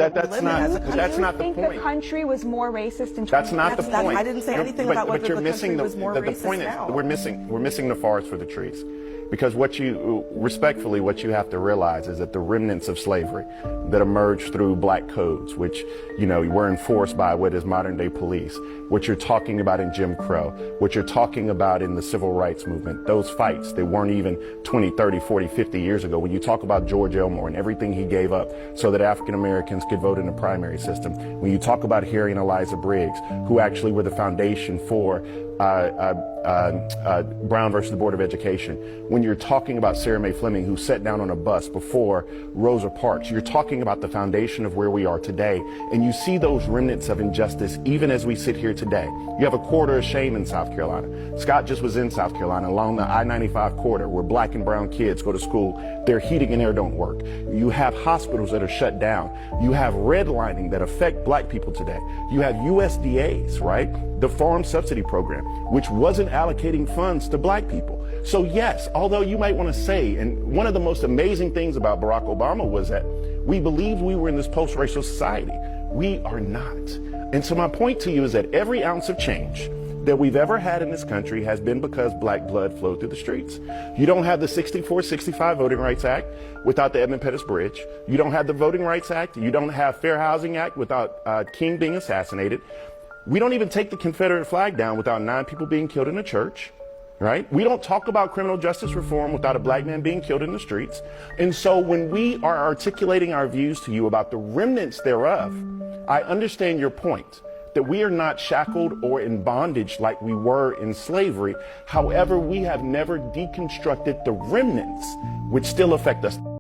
that's not the point. Do you think the country was more racist in 2020? That's not the point. I didn't say anything about whether the country was more racist. The point now. is, we're missing the forest for the trees. Because what you have to realize is that the remnants of slavery that emerged through black codes, which, were enforced by what is modern day police, what you're talking about in Jim Crow, what you're talking about in the civil rights movement, those fights that weren't even 20, 30, 40, 50 years ago. When you talk about George Elmore and everything he gave up so that African Americans could vote in the primary system, when you talk about Harry and Eliza Briggs, who actually were the foundation for Brown versus the Board of Education, when you're talking about Sarah Mae Fleming, who sat down on a bus before Rosa Parks, you're talking about the foundation of where we are today. And you see those remnants of injustice even as we sit here today. You have a quarter of shame in South Carolina. Scott just was in South Carolina along the I-95 corridor where black and brown kids go to school. Their heating and air don't work. You have hospitals that are shut down. You have redlining that affect black people today. You have USDAs, right? The Farm Subsidy Program, which wasn't allocating funds to black people. So yes, although you might want to say, and one of the most amazing things about Barack Obama was that we believed we were in this post-racial society. We are not. And so my point to you is that every ounce of change that we've ever had in this country has been because black blood flowed through the streets. You don't have the 64-65 Voting Rights Act without the Edmund Pettus Bridge. You don't have the Voting Rights Act. You don't have Fair Housing Act without King being assassinated. We don't even take the Confederate flag down without 9 people being killed in a church, right? We don't talk about criminal justice reform without a black man being killed in the streets. And so when we are articulating our views to you about the remnants thereof, I understand your point, that we are not shackled or in bondage like we were in slavery. However, we have never deconstructed the remnants which still affect us.